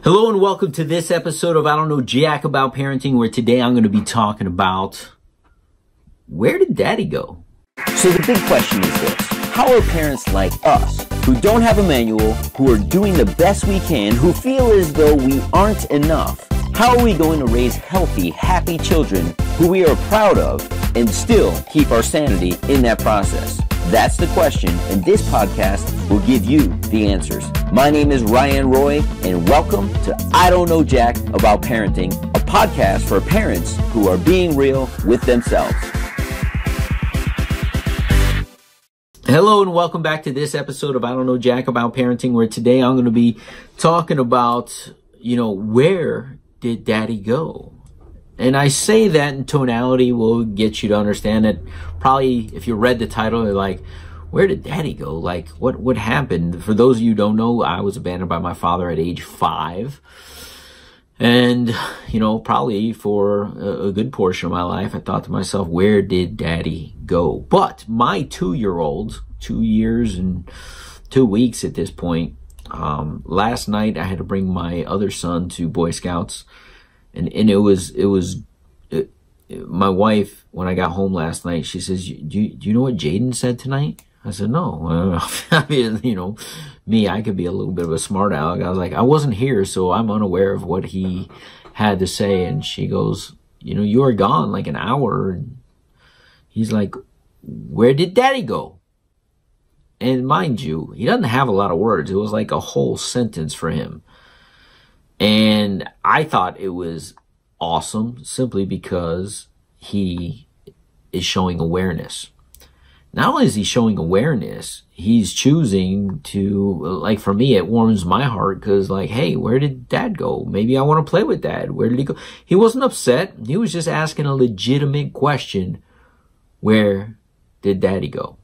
Hello and welcome to this episode of I Don't Know Jack About Parenting, where today I'm going to be talking about where did daddy go? So the big question is this: how are parents like us, who don't have a manual, who are doing the best we can, who feel as though we aren't enough, how are we going to raise healthy, happy children who we are proud of and still keep our sanity in that process? That's the question, and this podcast will give you the answers. My name is Ryan Roy, and welcome to I Don't Know Jack About Parenting, a podcast for parents who are being real with themselves. Hello and welcome back to this episode of I Don't Know Jack About Parenting, where today I'm going to be talking about, where did daddy go? And I say that in tonality will get you to understand that probably if you read the title, you're like, where did daddy go? Like, what happened? For those of you who don't know, I was abandoned by my father at age 5. And, probably for a good portion of my life, I thought to myself, where did daddy go? But my 2-year-old, 2 years and 2 weeks at this point, last night I had to bring my other son to Boy Scouts. And it was my wife, when I got home last night, she says, do you know what Jaden said tonight? I said, no. I mean, me, I could be a little bit of a smart aleck. I was like, I wasn't here, so I'm unaware of what he had to say. And she goes, you were gone like an hour. And he's like, where did daddy go? And mind you, he doesn't have a lot of words. It was like a whole sentence for him. And I thought it was awesome simply because he is showing awareness. Not only is he showing awareness, he's choosing to, like for me, it warms my heart because like, hey, where did dad go? Maybe I want to play with dad. Where did he go? He wasn't upset. He was just asking a legitimate question. Where did daddy go?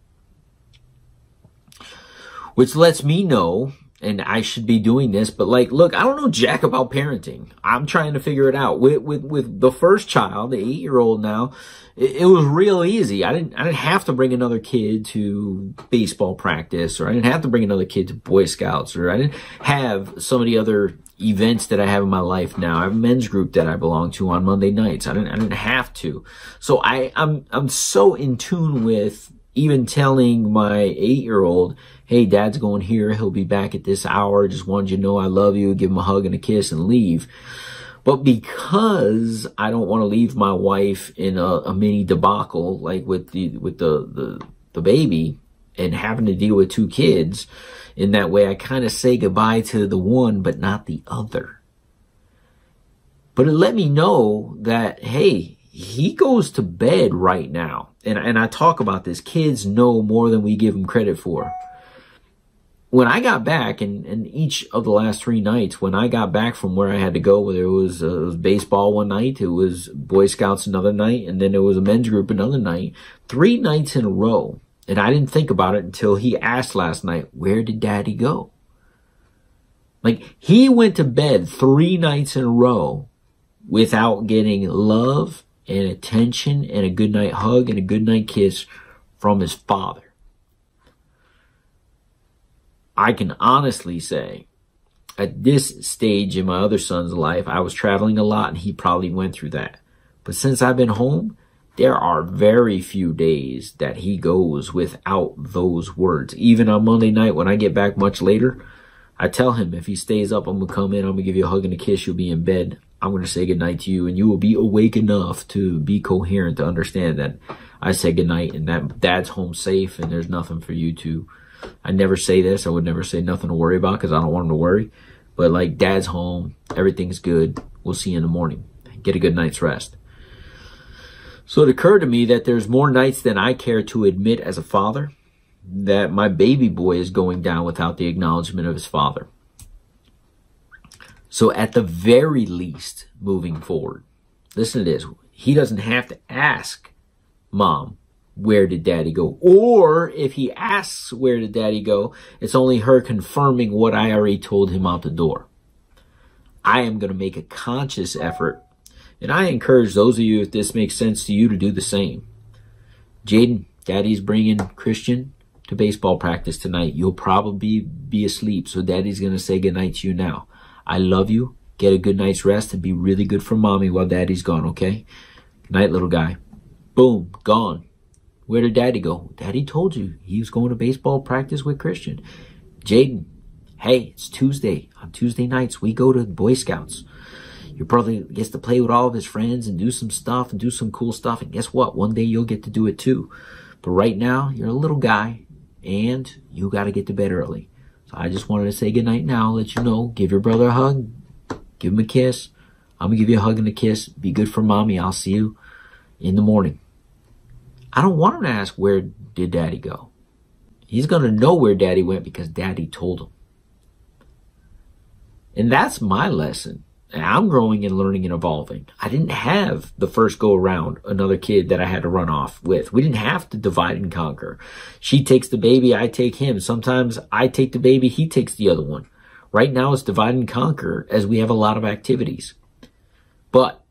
Which lets me know, and I should be doing this, but like, look, I don't know jack about parenting. I'm trying to figure it out. With the first child, the 8-year-old now, it was real easy. I didn't have to bring another kid to baseball practice, or I didn't have to bring another kid to Boy Scouts, or I didn't have some of the other events that I have in my life now. I have a men's group that I belong to on Monday nights. I didn't have to. So I'm so in tune with even telling my 8-year-old, hey, dad's going here. He'll be back at this hour. Just wanted you to know I love you. Give him a hug and a kiss and leave. But because I don't want to leave my wife in a mini debacle, like with the baby and having to deal with 2 kids, in that way, I kind of say goodbye to the one, but not the other. But it let me know that, hey, he goes to bed right now. And I talk about this. Kids know more than we give them credit for. When I got back, and each of the last 3 nights, when I got back from where I had to go, whether it was baseball one night, it was Boy Scouts another night, and then it was a men's group another night, 3 nights in a row. And I didn't think about it until he asked last night, where did daddy go? Like, he went to bed 3 nights in a row without getting love and attention and a goodnight hug and a goodnight kiss from his father. I can honestly say, at this stage in my other son's life, I was traveling a lot and he probably went through that. But since I've been home, there are very few days that he goes without those words. Even on Monday night when I get back much later, I tell him if he stays up, I'm going to come in, I'm going to give you a hug and a kiss, you'll be in bed. I'm going to say goodnight to you, and you will be awake enough to be coherent to understand that I said goodnight and that dad's home safe and there's nothing for you to. I never say this. I would never say nothing to worry about because I don't want him to worry. But like, dad's home. Everything's good. We'll see you in the morning. Get a good night's rest. So it occurred to me that there's more nights than I care to admit as a father that my baby boy is going down without the acknowledgement of his father. So at the very least, moving forward, listen to this. He doesn't have to ask mom, where did daddy go? Or if he asks, where did daddy go? It's only her confirming what I already told him out the door. I am going to make a conscious effort. And I encourage those of you, if this makes sense to you, to do the same. Jaden, daddy's bringing Christian to baseball practice tonight. You'll probably be asleep. So daddy's going to say goodnight to you now. I love you. Get a good night's rest and be really good for mommy while daddy's gone, okay? Good night, little guy. Boom, gone. Where did daddy go? Daddy told you he was going to baseball practice with Christian. Jaden, hey, it's Tuesday. On Tuesday nights, we go to Boy Scouts. Your brother gets to play with all of his friends and do some stuff and do some cool stuff. And guess what? One day you'll get to do it too. But right now, you're a little guy and you got to get to bed early. So I just wanted to say goodnight now, let you know. Give your brother a hug. Give him a kiss. I'm going to give you a hug and a kiss. Be good for mommy. I'll see you in the morning. I don't want him to ask, where did daddy go? He's going to know where daddy went because daddy told him. And that's my lesson. And I'm growing and learning and evolving. I didn't have the first go around another kid that I had to run off with. We didn't have to divide and conquer. She takes the baby, I take him. Sometimes I take the baby, he takes the other one. Right now it's divide and conquer as we have a lot of activities. But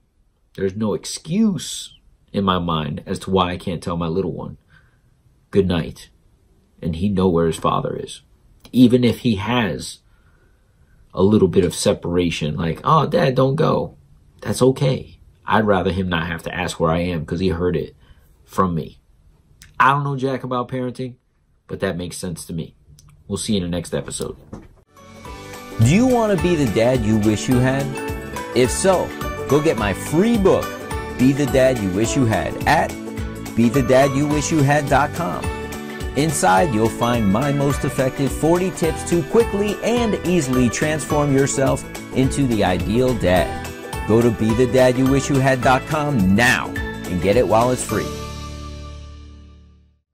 there's no excuse in my mind as to why I can't tell my little one good night. And he know where his father is. Even if he has a little bit of separation, like, oh, dad, don't go. That's okay. I'd rather him not have to ask where I am because he heard it from me. I don't know jack about parenting, but that makes sense to me. We'll see you in the next episode. Do you want to be the dad you wish you had? If so, go get my free book, Be the Dad You Wish You Had, at BeTheDadYouWishYouHad.com. Inside, you'll find my most effective 40 tips to quickly and easily transform yourself into the ideal dad. Go to BeTheDadYouWishYouHad.com now and get it while it's free.